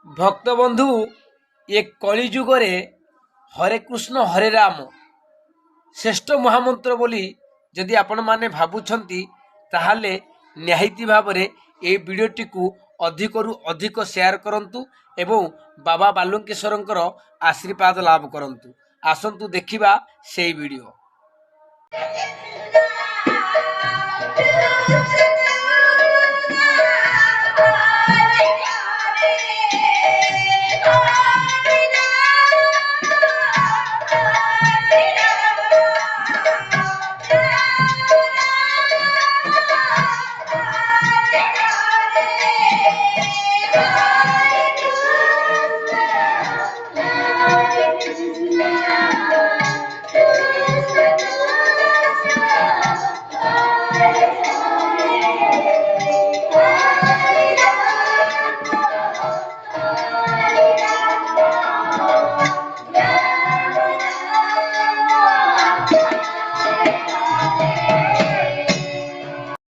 ଭକ୍ତବନ୍ଧୁ ଏ କଳିଯୁଗରେ ହରେ କୃଷ୍ଣ ହରେ ରାମ ଶ୍ରେଷ୍ଠ ମହାମନ୍ତ୍ର ବୋଲି ଯଦି ଆପଣମାନେ ଭାବୁଛନ୍ତି ତାହେଲେ ନିହାତି ଭାବରେ এই ଭିଡ଼ିଓଟିକୁ ଅଧିକରୁ ଅଧିକ ସେୟାର କରନ୍ତୁ ଏବଂ ବାବା ବାଲୁଙ୍କେଶ୍ୱରଙ୍କର ଆଶୀର୍ବାଦ ଲାଭ କରନ୍ତୁ। ଆସନ୍ତୁ ଦେଖିବା সেই ଭିଡ଼ିଓ।